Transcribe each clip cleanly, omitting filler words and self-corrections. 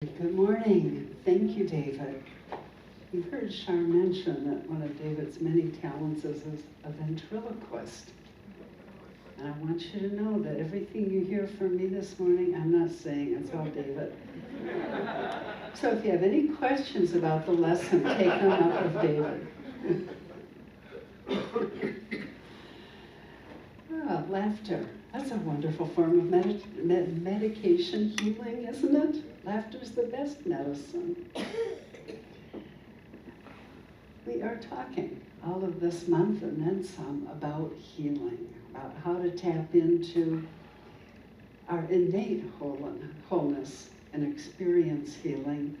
Good morning. Thank you, David. You heard Shar mention that one of David's many talents is a ventriloquist. And I want you to know that everything you hear from me this morning, I'm not saying, it's all David. So if you have any questions about the lesson, take them up with David. Laughter. That's a wonderful form of medication healing, isn't it? Laughter's the best medicine. We are talking all of this month and then some about healing, about how to tap into our innate wholeness and experience healing.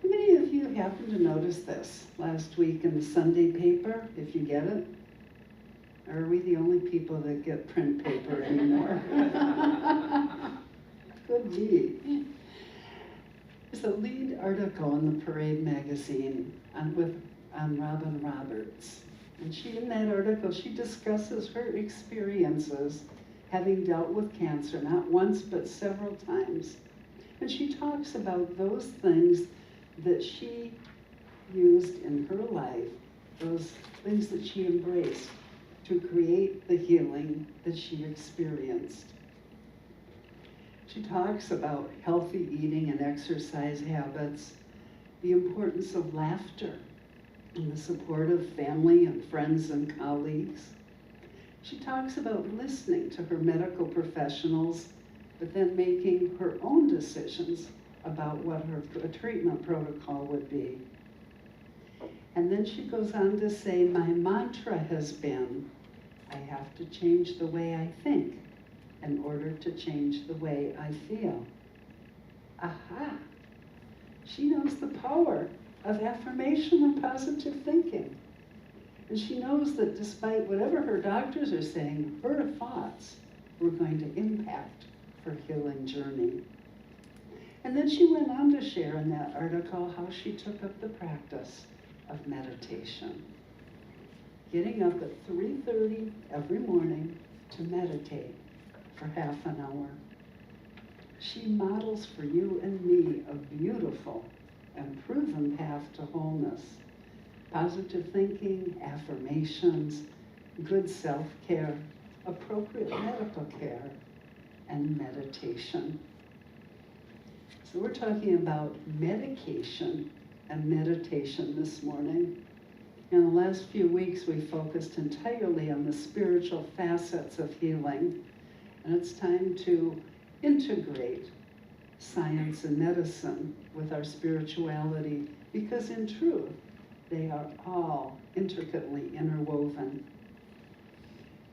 How many of you happened to notice this last week in the Sunday paper, if you get it? Or are we the only people that get print paper anymore? Could be. There's a lead article in the Parade magazine on Robin Roberts. And in that article, she discusses her experiences having dealt with cancer, not once, but several times. And she talks about those things that she used in her life, those things that she embraced to create the healing that she experienced. She talks about healthy eating and exercise habits, the importance of laughter, and the support of family and friends and colleagues. She talks about listening to her medical professionals, but then making her own decisions about what her treatment protocol would be. And then she goes on to say, my mantra has been, I have to change the way I think in order to change the way I feel. Aha! She knows the power of affirmation and positive thinking. And she knows that despite whatever her doctors are saying, her thoughts were going to impact her healing journey. And then she went on to share in that article how she took up the practice of meditation. Getting up at 3:30 every morning to meditate for half an hour. She models for you and me a beautiful and proven path to wholeness. Positive thinking, affirmations, good self-care, appropriate medical care, and meditation. So we're talking about medication and meditation this morning. In the last few weeks, we focused entirely on the spiritual facets of healing, and it's time to integrate science and medicine with our spirituality, because in truth, they are all intricately interwoven.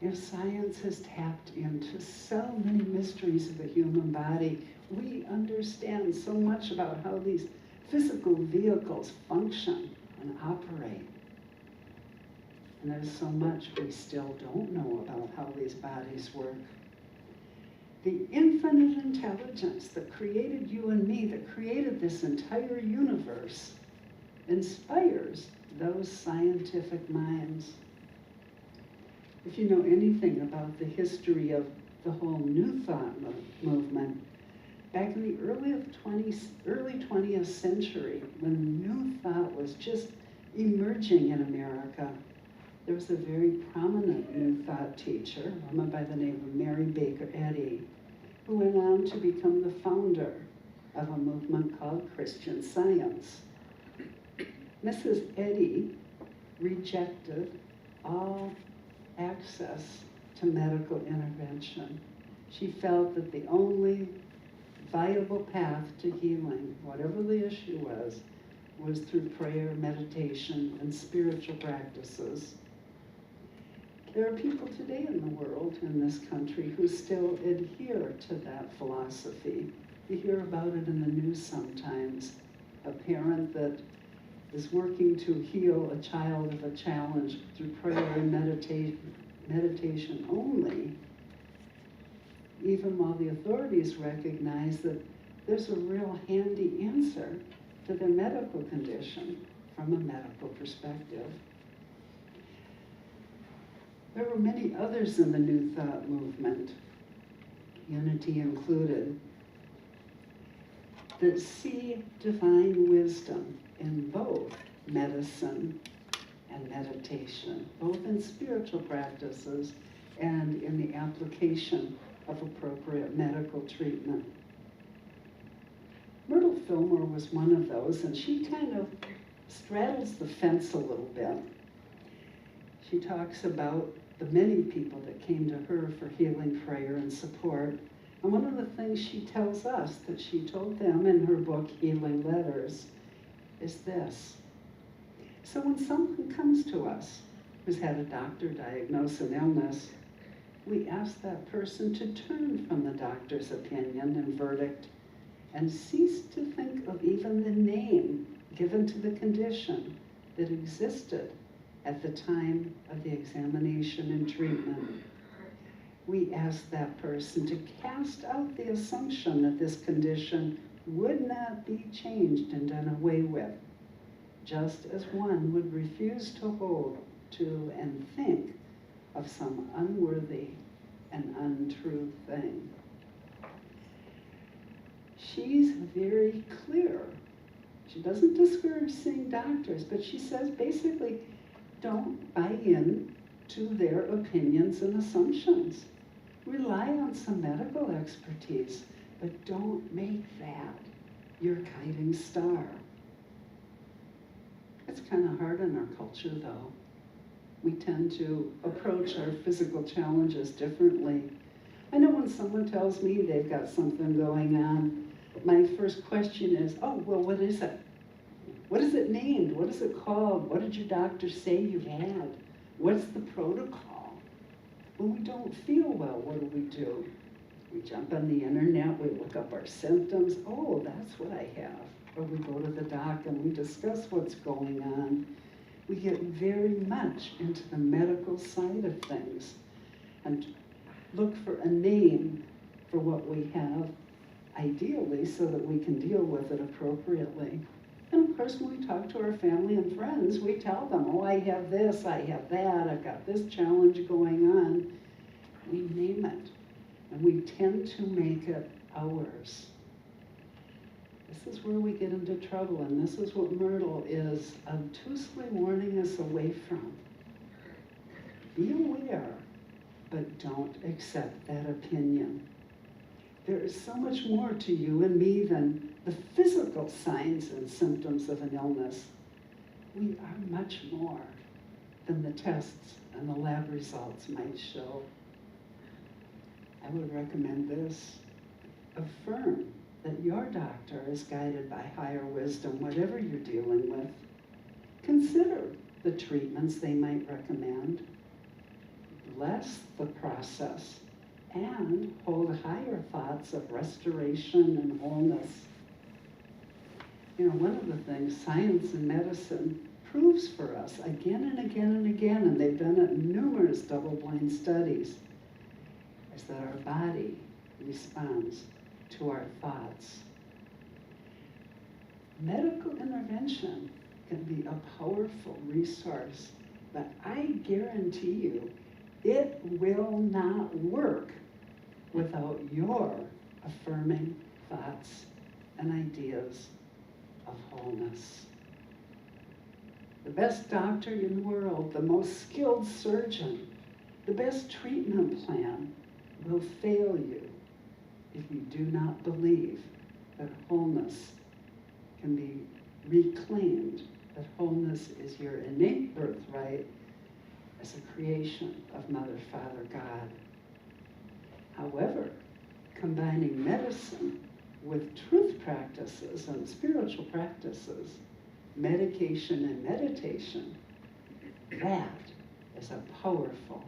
If science has tapped into so many mysteries of the human body, we understand so much about how these physical vehicles function and operate. And there's so much we still don't know about how these bodies work. The infinite intelligence that created you and me, that created this entire universe, inspires those scientific minds. If you know anything about the history of the whole New Thought movement, back in the early 20th century, when New Thought was just emerging in America, there was a very prominent New Thought teacher, a woman by the name of Mary Baker Eddy, who went on to become the founder of a movement called Christian Science. Mrs. Eddy rejected all access to medical intervention. She felt that the only viable path to healing, whatever the issue was through prayer, meditation, and spiritual practices. There are people today in the world, in this country, who still adhere to that philosophy. You hear about it in the news sometimes. A parent that is working to heal a child of a challenge through prayer and meditation only, even while the authorities recognize that there's a real handy answer to their medical condition from a medical perspective. There were many others in the New Thought movement, Unity included, that see divine wisdom in both medicine and meditation, both in spiritual practices and in the application of appropriate medical treatment. Myrtle Fillmore was one of those, and she kind of straddles the fence a little bit. She talks about the many people that came to her for healing prayer and support. And one of the things she tells us that she told them in her book, Healing Letters, is this. So when someone comes to us who's had a doctor diagnose an illness, we ask that person to turn from the doctor's opinion and verdict and cease to think of even the name given to the condition that existed at the time of the examination and treatment. We ask that person to cast out the assumption that this condition would not be changed and done away with, just as one would refuse to hold to and think of some unworthy and untrue thing. She's very clear. She doesn't discourage seeing doctors, but she says basically, don't buy in to their opinions and assumptions. Rely on some medical expertise, but don't make that your guiding star. It's kind of hard in our culture, though. We tend to approach our physical challenges differently. I know when someone tells me they've got something going on, my first question is, oh, well, what is it? What is it named? What is it called? What did your doctor say you had? What's the protocol? When we don't feel well, what do? We jump on the internet, we look up our symptoms. Oh, that's what I have. Or we go to the doc and we discuss what's going on. We get very much into the medical side of things and look for a name for what we have, ideally, so that we can deal with it appropriately. And of course, when we talk to our family and friends, we tell them, oh, I have this, I have that, I've got this challenge going on. We name it, and we tend to make it ours. This is where we get into trouble, and this is what Myrtle is obtusely warning us away from. Be aware, but don't accept that opinion. There is so much more to you and me than the physical signs and symptoms of an illness. We are much more than the tests and the lab results might show. I would recommend this. Affirm that your doctor is guided by higher wisdom, whatever you're dealing with. Consider the treatments they might recommend. Bless the process and hold higher thoughts of restoration and wholeness. You know, one of the things science and medicine proves for us again and again and again, and they've done it in numerous double-blind studies, is that our body responds to our thoughts. Medical intervention can be a powerful resource, but I guarantee you it will not work without your affirming thoughts and ideas of wholeness. The best doctor in the world, the most skilled surgeon, the best treatment plan will fail you if you do not believe that wholeness can be reclaimed, that wholeness is your innate birthright as a creation of Mother, Father, God. However, combining medicine with truth practices and spiritual practices, medication and meditation, that is a powerful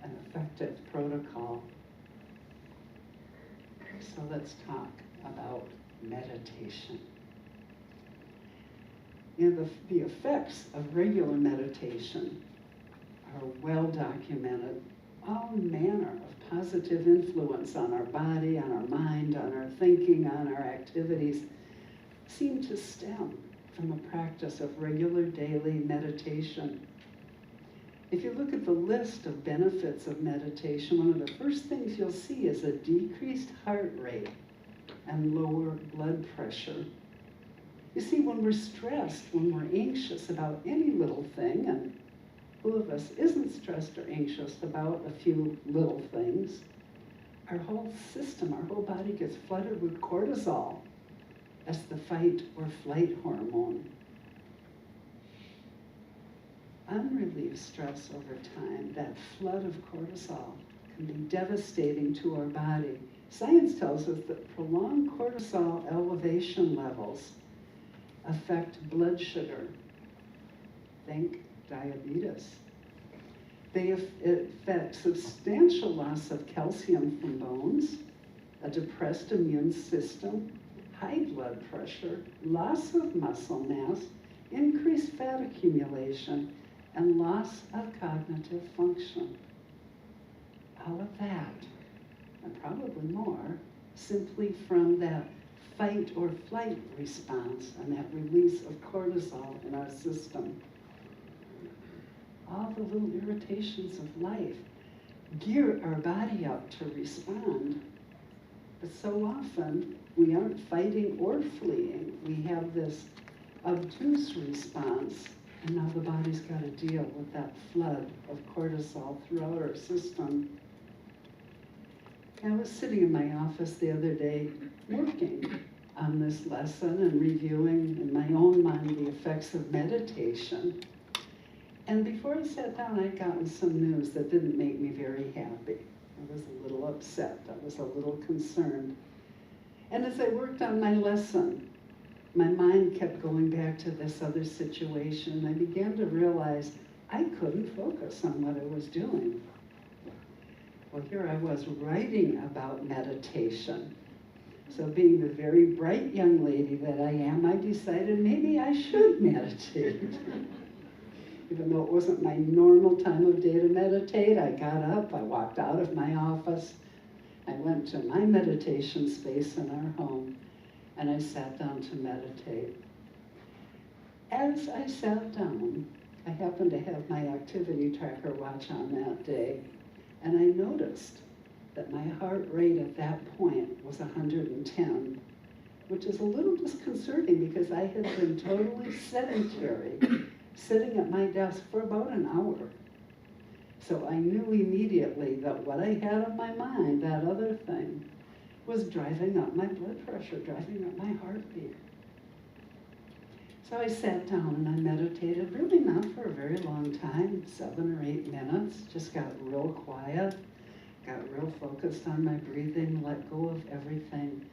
and effective protocol. So let's talk about meditation. You know, the effects of regular meditation are well documented. All manner of positive influence on our body, on our mind, on our thinking, on our activities seem to stem from a practice of regular daily meditation. If you look at the list of benefits of meditation, one of the first things you'll see is a decreased heart rate, and lower blood pressure. You see, when we're stressed, when we're anxious about any little thing, and who of us isn't stressed or anxious about a few little things, our whole system, our whole body gets flooded with cortisol as the fight or flight hormone. Unrelieved stress over time, that flood of cortisol, can be devastating to our body. Science tells us that prolonged cortisol elevation levels affect blood sugar. Think diabetes. They affect substantial loss of calcium from bones, a depressed immune system, high blood pressure, loss of muscle mass, increased fat accumulation, and loss of cognitive function. All of that, and probably more, simply from that fight or flight response and that release of cortisol in our system. All the little irritations of life gear our body up to respond. But so often, we aren't fighting or fleeing. We have this obtuse response, and now the body's got to deal with that flood of cortisol throughout our system. I was sitting in my office the other day working on this lesson and reviewing in my own mind the effects of meditation. And before I sat down, I'd gotten some news that didn't make me very happy. I was a little upset. I was a little concerned. And as I worked on my lesson, my mind kept going back to this other situation. I began to realize I couldn't focus on what I was doing. Well, here I was writing about meditation. So being the very bright young lady that I am, I decided maybe I should meditate. Even though it wasn't my normal time of day to meditate, I got up, I walked out of my office, I went to my meditation space in our home, and I sat down to meditate. As I sat down, I happened to have my activity tracker watch on that day, and I noticed that my heart rate at that point was 110, which is a little disconcerting because I had been totally sedentary, sitting at my desk for about an hour. So I knew immediately that what I had on my mind, that other thing, was driving up my blood pressure, driving up my heartbeat. So I sat down and I meditated, really not for a very long time, 7 or 8 minutes, just got real quiet, got real focused on my breathing, let go of everything,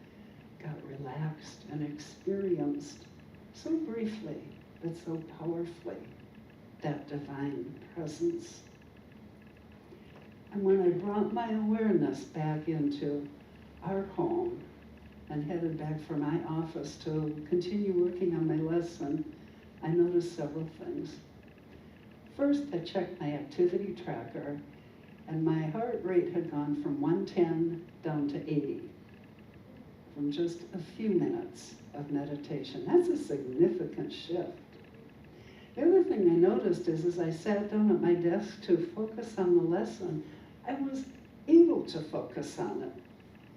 got relaxed and experienced so briefly, but so powerfully, that divine presence. And when I brought my awareness back into our home and headed back for my office to continue working on my lesson, I noticed several things. First, I checked my activity tracker, and my heart rate had gone from 110 down to 80 from just a few minutes of meditation. That's a significant shift. The other thing I noticed is as I sat down at my desk to focus on the lesson, I was able to focus on it.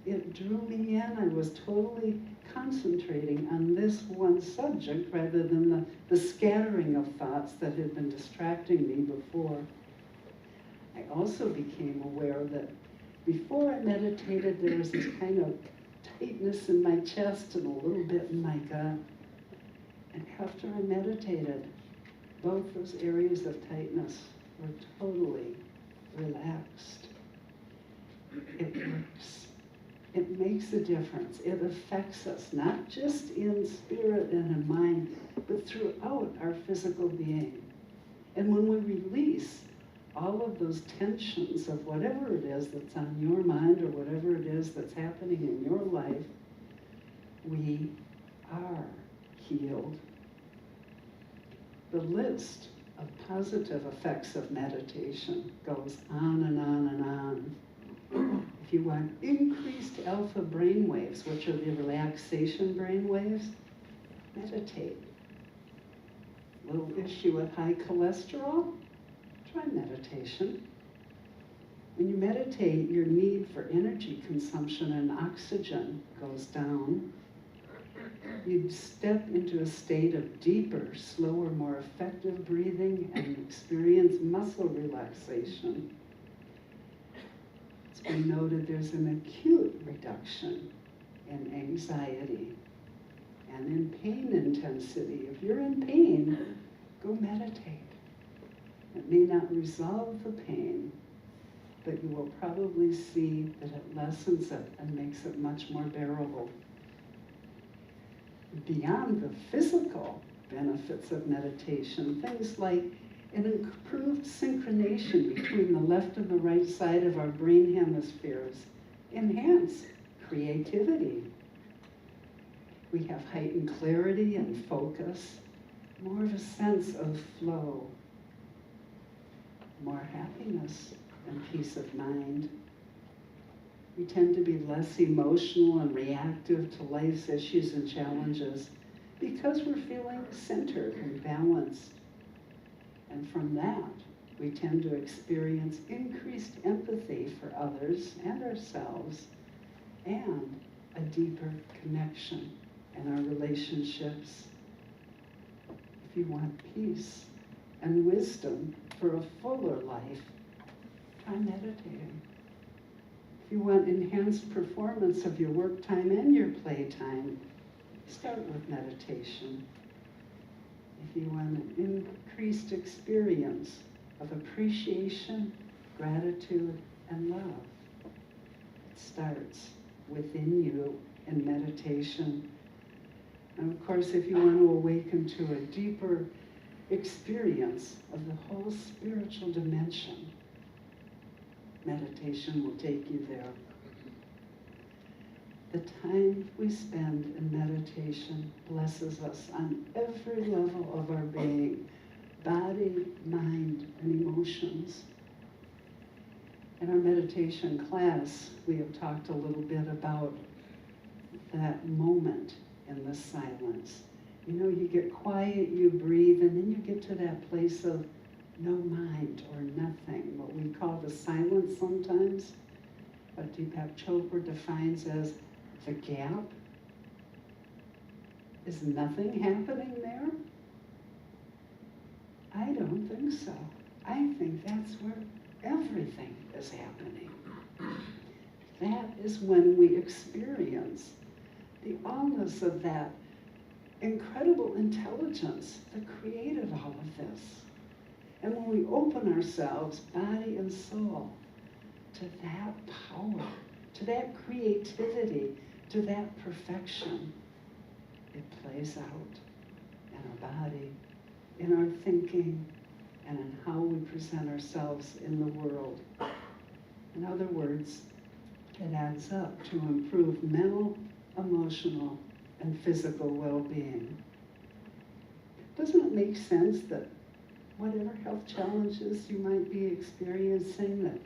It drew me in. I was totally concentrating on this one subject rather than the scattering of thoughts that had been distracting me before. I also became aware that before I meditated, there was this kind of tightness in my chest and a little bit in my gut. And after I meditated, both those areas of tightness were totally relaxed. It works. It makes a difference. It affects us, not just in spirit and in mind, but throughout our physical being. And when we release all of those tensions of whatever it is that's on your mind or whatever it is that's happening in your life, we are healed. The list of positive effects of meditation goes on and on and on. If you want increased alpha brain waves, which are the relaxation brain waves, meditate. Little issue with high cholesterol? Try meditation. When you meditate, your need for energy consumption and oxygen goes down. You step into a state of deeper, slower, more effective breathing and experience muscle relaxation. It's been noted there's an acute reduction in anxiety and in pain intensity. If you're in pain, go meditate. It may not resolve the pain, but you will probably see that it lessens it and makes it much more bearable. Beyond the physical benefits of meditation, things like an improved synchronization between the left and the right side of our brain hemispheres enhance creativity. We have heightened clarity and focus, more of a sense of flow, more happiness and peace of mind. We tend to be less emotional and reactive to life's issues and challenges because we're feeling centered and balanced. And from that, we tend to experience increased empathy for others and ourselves and a deeper connection in our relationships. If you want peace and wisdom for a fuller life, try meditating. If you want enhanced performance of your work time and your playtime, start with meditation. If you want an increased experience of appreciation, gratitude, and love, it starts within you in meditation. And of course, if you want to awaken to a deeper experience of the whole spiritual dimension, meditation will take you there. The time we spend in meditation blesses us on every level of our being, body, mind, and emotions. In our meditation class, we have talked a little bit about that moment in the silence. You know, you get quiet, you breathe, and then you get to that place of no mind or nothing, what we call the silence sometimes, what Deepak Chopra defines as the gap. Is nothing happening there? I don't think so. I think that's where everything is happening. That is when we experience the allness of that incredible intelligence that created all of this. And when we open ourselves, body and soul, to that power, to that creativity, to that perfection, it plays out in our body, in our thinking, and in how we present ourselves in the world. In other words, it adds up to improve mental, emotional, and physical well-being. Doesn't it make sense that whatever health challenges you might be experiencing, that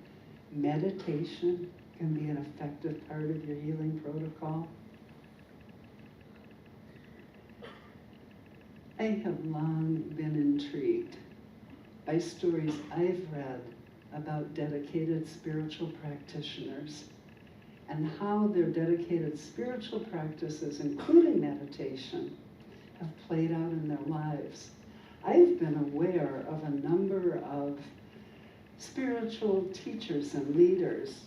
meditation can be an effective part of your healing protocol? I have long been intrigued by stories I've read about dedicated spiritual practitioners and how their dedicated spiritual practices, including meditation, have played out in their lives. I've been aware of a number of spiritual teachers and leaders,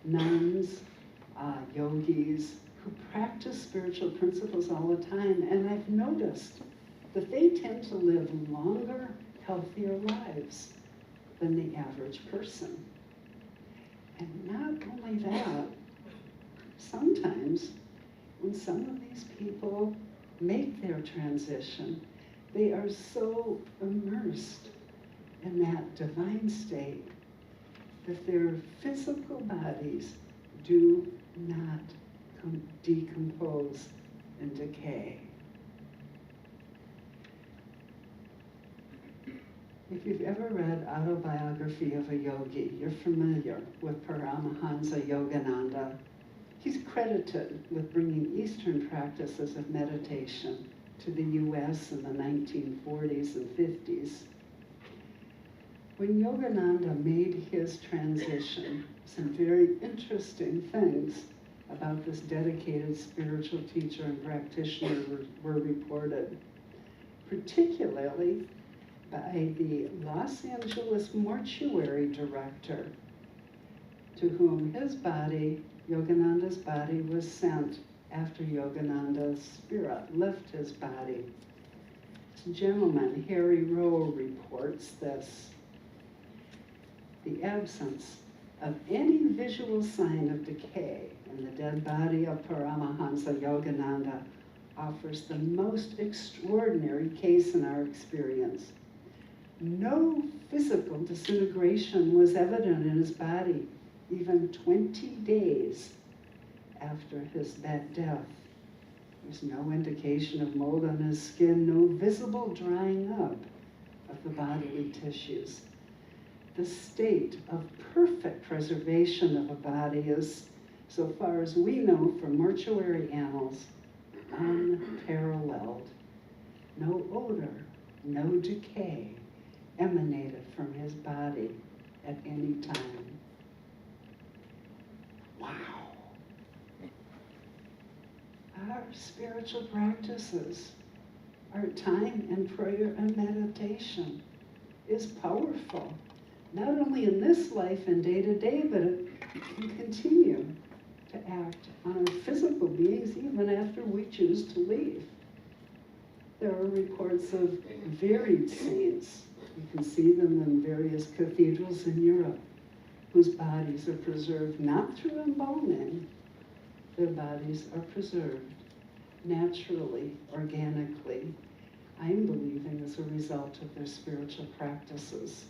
nuns, yogis, who practice spiritual principles all the time, and I've noticed that they tend to live longer, healthier lives than the average person. And not only that, sometimes when some of these people make their transition, they are so immersed in that divine state that their physical bodies do not decompose and decay. If you've ever read Autobiography of a Yogi, you're familiar with Paramahansa Yogananda. He's credited with bringing Eastern practices of meditation to the US in the 1940s and 50s. When Yogananda made his transition, some very interesting things about this dedicated spiritual teacher and practitioner were reported, particularly by the Los Angeles mortuary director, to whom his body, Yogananda's body, was sent after Yogananda's spirit left his body. This gentleman, Harry Rowe, reports this: the absence of any visual sign of decay in the dead body of Paramahansa Yogananda offers the most extraordinary case in our experience. No physical disintegration was evident in his body, even 20 days after that death. There's no indication of mold on his skin, no visible drying up of the bodily tissues. The state of perfect preservation of a body is, so far as we know from mortuary annals, unparalleled. No odor, no decay emanated from his body at any time. Wow. Our spiritual practices, our time in prayer and meditation is powerful, not only in this life and day to day, but it can continue to act on our physical beings even after we choose to leave. There are reports of varied saints. You can see them in various cathedrals in Europe, whose bodies are preserved not through embalming. Their bodies are preserved naturally, organically, I'm believing as a result of their spiritual practices.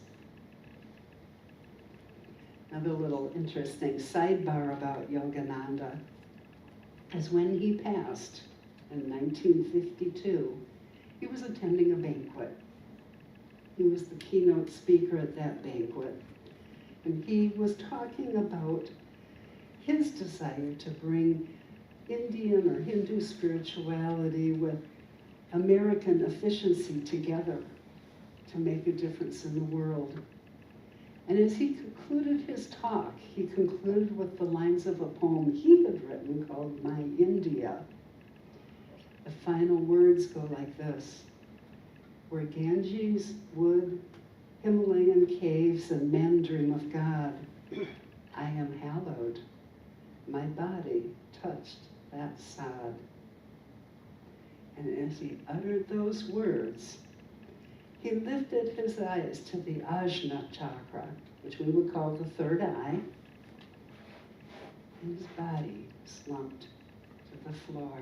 Another little interesting sidebar about Yogananda is when he passed in 1952, he was attending a banquet. He was the keynote speaker at that banquet. And he was talking about his desire to bring Indian or Hindu spirituality with American efficiency together to make a difference in the world. And as he concluded his talk, he concluded with the lines of a poem he had written called My India. The final words go like this: where Ganges, wood, Himalayan caves, and men dream of God, I am hallowed. My body touched that sod. And as he uttered those words, he lifted his eyes to the Ajna chakra, which we would call the third eye, and his body slumped to the floor.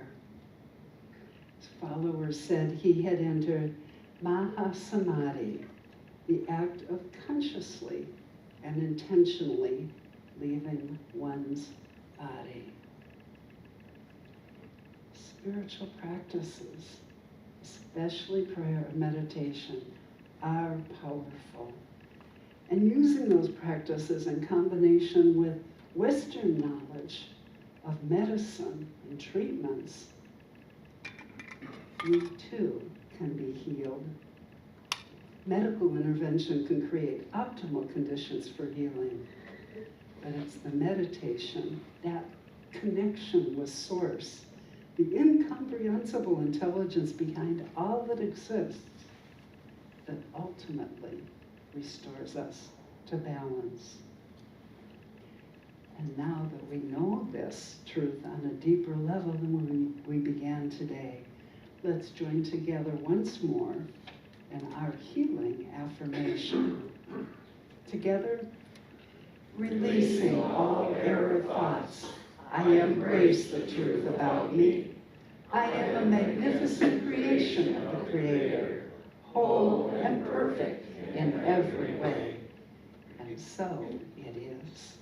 His followers said he had entered Mahasamadhi, the act of consciously and intentionally leaving one's body. Spiritual practices, especially prayer and meditation, are powerful. And using those practices in combination with Western knowledge of medicine and treatments, we too can be healed. Medical intervention can create optimal conditions for healing, but it's the meditation, that connection with Source, the incomprehensible intelligence behind all that exists, that ultimately restores us to balance. And now that we know this truth on a deeper level than when we began today, let's join together once more in our healing affirmation. Together, releasing all error thoughts, I embrace the truth about me. I am a magnificent creation of the Creator, whole and perfect in every way. And so it is.